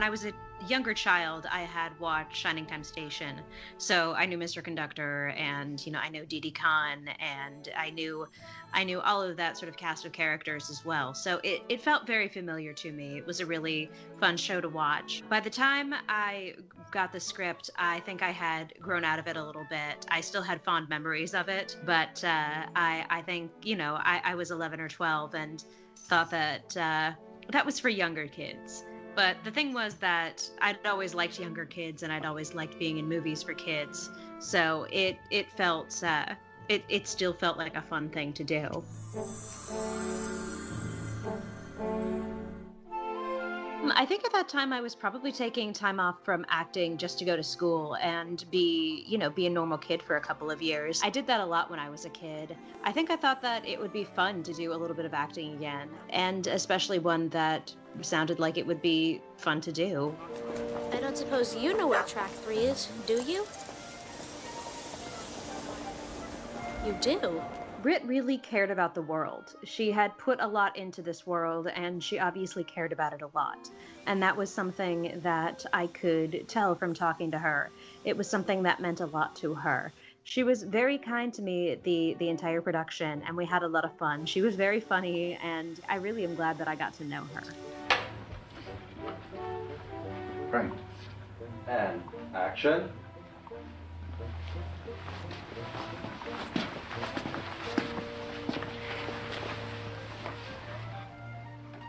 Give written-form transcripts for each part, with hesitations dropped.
When I was a younger child, I had watched Shining Time Station. So I knew Mr. Conductor and, I know Didi Khan and I knew all of that sort of cast of characters as well. So it felt very familiar to me. It was a really fun show to watch. By the time I got the script, I think I had grown out of it a little bit. I still had fond memories of it, but I think, I was 11 or 12 and thought that that was for younger kids. But the thing was that I'd always liked younger kids, and I'd always liked being in movies for kids. So it felt it still felt like a fun thing to do. I think at that time I was probably taking time off from acting just to go to school and be a normal kid for a couple of years. I did that a lot when I was a kid. I think I thought that it would be fun to do a little bit of acting again, and especially one that sounded like it would be fun to do. I don't suppose you know what track 3 is, do you? You do? Britt really cared about the world. She had put a lot into this world, and she obviously cared about it a lot. And that was something that I could tell from talking to her. It was something that meant a lot to her. She was very kind to me the entire production, and we had a lot of fun. She was very funny, and I really am glad that I got to know her. Frank. And action.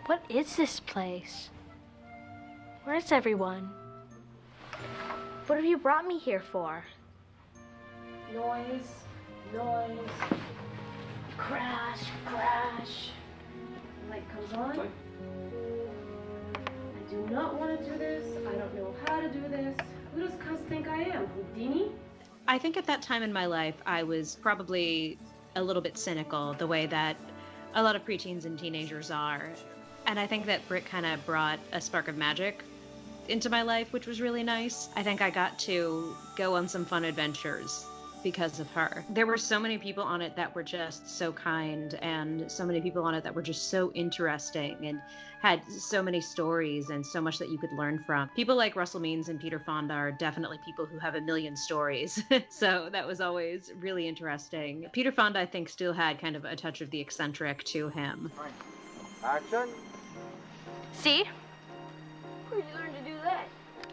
What is this place? Where's everyone? What have you brought me here for? Noise, noise, crash, crash. The light comes on. I do not want to do this. I don't know how to do this. Who does Cuz think I am? Houdini? I think at that time in my life, I was probably a little bit cynical, the way that a lot of preteens and teenagers are. And I think that Britt kind of brought a spark of magic into my life, which was really nice. I think I got to go on some fun adventures because of her. There were so many people on it that were just so kind, and so many people on it that were just so interesting and had so many stories and so much that you could learn from. People like Russell Means and Peter Fonda are definitely people who have a million stories. So that was always really interesting. Peter Fonda, I think, still had kind of a touch of the eccentric to him. Action. See? Where'd you learn to do that?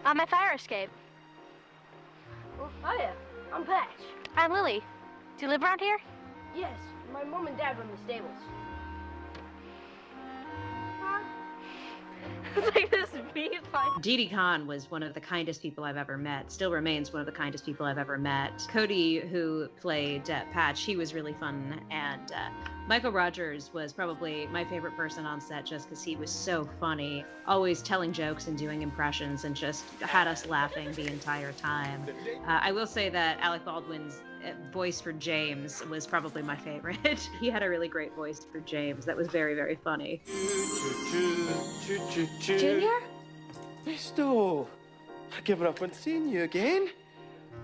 On my fire escape. Oh yeah, I'm Patch. I'm Lily. Do you live around here? Yes, my mom and dad run the stables. It's like this beat like... Didi Khan was one of the kindest people I've ever met, still remains one of the kindest people I've ever met. Cody, who played Patch, he was really fun, and Michael Rogers was probably my favorite person on set just because he was so funny, always telling jokes and doing impressions and just had us laughing the entire time. I will say that Alec Baldwin's voice for James was probably my favorite. He had a really great voice for James that was very, very funny. Junior? Misto, I give up on seeing you again.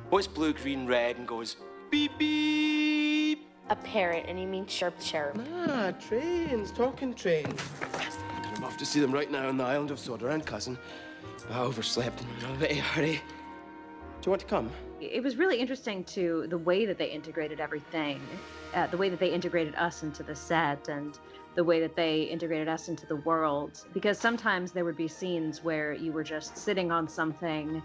What's blue, green, red and goes beep, beep? A parrot, and you mean chirp chirp. Ah, trains, talking trains. I'm off to see them right now on the island of Sodaran, cousin. I overslept and I'm in a bit of a hurry. Do you want to come? It was really interesting to the way that they integrated everything, the way that they integrated us into the set and the way that they integrated us into the world. Because sometimes there would be scenes where you were just sitting on something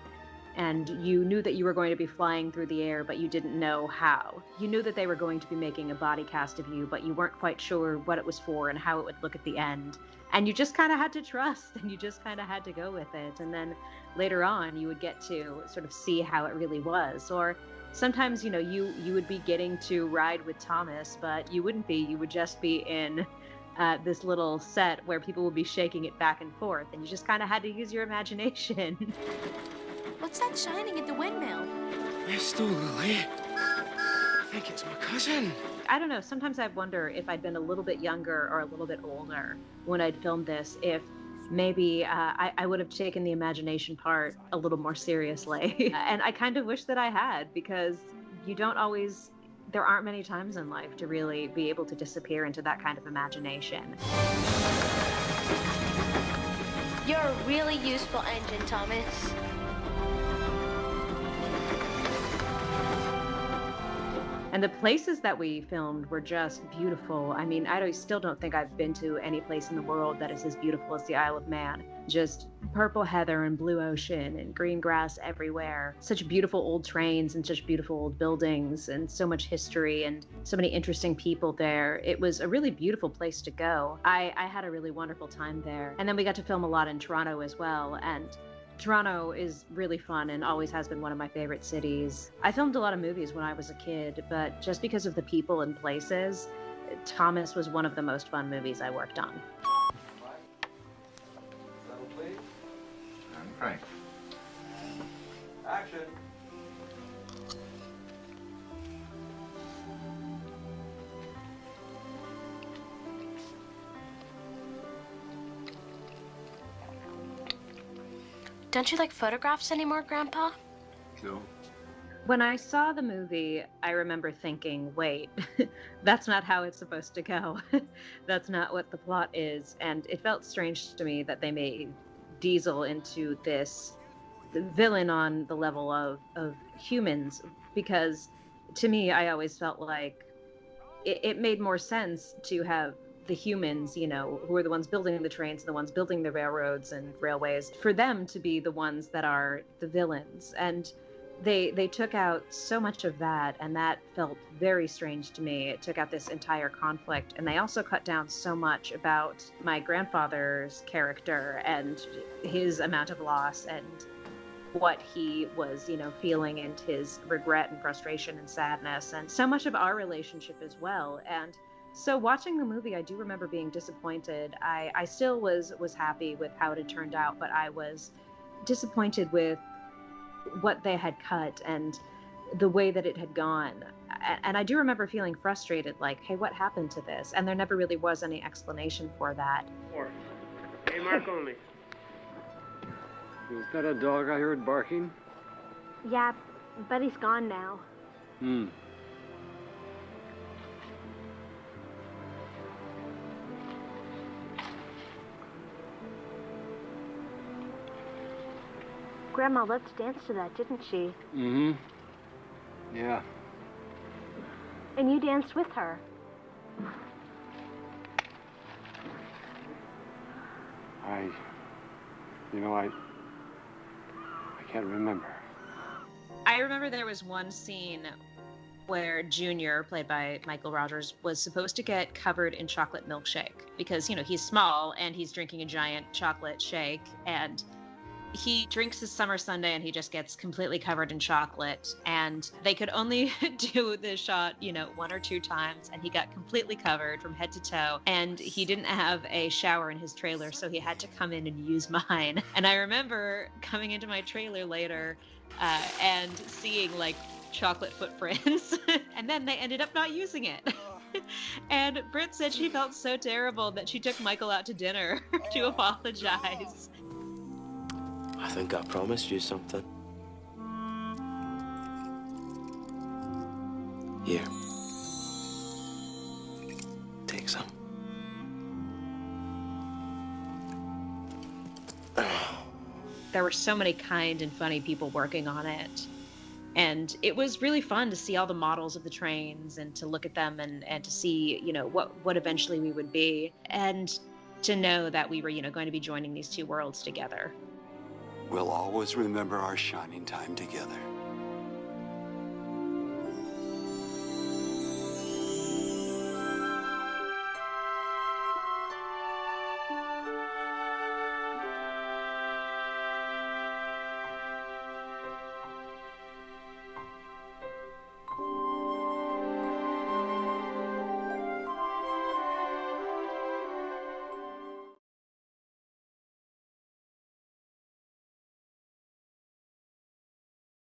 and you knew that you were going to be flying through the air, but you didn't know how. You knew that they were going to be making a body cast of you, but you weren't quite sure what it was for and how it would look at the end. And you just kind of had to trust, and you just kind of had to go with it. And then later on, you would get to sort of see how it really was. Or sometimes, you would be getting to ride with Thomas, but you wouldn't be. You would just be in this little set where people would be shaking it back and forth, and you just kind of had to use your imagination. What's that shining at the windmill? Misto, Lily. I think it's my cousin. I don't know. Sometimes I wonder if I'd been a little bit younger or a little bit older when I'd filmed this, if maybe I would have taken the imagination part a little more seriously. And I kind of wish that I had, because there aren't many times in life to really be able to disappear into that kind of imagination. You're a really useful engine, Thomas. And the places that we filmed were just beautiful. I mean, still don't think I've been to any place in the world that is as beautiful as the Isle of Man. Just purple heather and blue ocean and green grass everywhere. Such beautiful old trains and such beautiful old buildings and so much history and so many interesting people there. It was a really beautiful place to go. I had a really wonderful time there. And then we got to film a lot in Toronto as well. And Toronto is really fun and always has been one of my favorite cities. I filmed a lot of movies when I was a kid, but just because of the people and places, Thomas was one of the most fun movies I worked on. Settle, please. And Frank. Action. Don't you like photographs anymore, Grandpa? No. When I saw the movie, I remember thinking, wait, that's not how it's supposed to go. That's not what the plot is. And it felt strange to me that they made Diesel into this villain on the level of humans, because to me, I always felt like it made more sense to have the humans, you know, who are the ones building the trains, the ones building the railroads and railways, for them to be the ones that are the villains. And they took out so much of that, and that felt very strange to me. It took out this entire conflict, and they also cut down so much about my grandfather's character and his amount of loss and what he was, you know, feeling, and his regret and frustration and sadness, and so much of our relationship as well. And so watching the movie, I do remember being disappointed. I still was happy with how it had turned out, but I was disappointed with what they had cut and the way that it had gone. And I do remember feeling frustrated, like, hey, what happened to this? And there never really was any explanation for that. Hey, Mark only. Was that a dog I heard barking? Yeah, but he's gone now. Grandma loved to dance to that, didn't she? Mm-hmm. Yeah. And you danced with her. I can't remember. I remember there was one scene where Junior, played by Michael Rogers, was supposed to get covered in chocolate milkshake because, you know, he's small and he's drinking a giant chocolate shake, and he drinks his summer sundae and he just gets completely covered in chocolate. And they could only do the shot, you know, 1 or 2 times, and he got completely covered from head to toe. And he didn't have a shower in his trailer, so he had to come in and use mine. And I remember coming into my trailer later and seeing like chocolate footprints, and then they ended up not using it. And Britt said she felt so terrible that she took Michael out to dinner to apologize. I think I promised you something. Here. Take some. There were so many kind and funny people working on it. And it was really fun to see all the models of the trains and to look at them and to see, you know, what eventually we would be. And to know that we were, you know, going to be joining these two worlds together. We'll always remember our shining time together.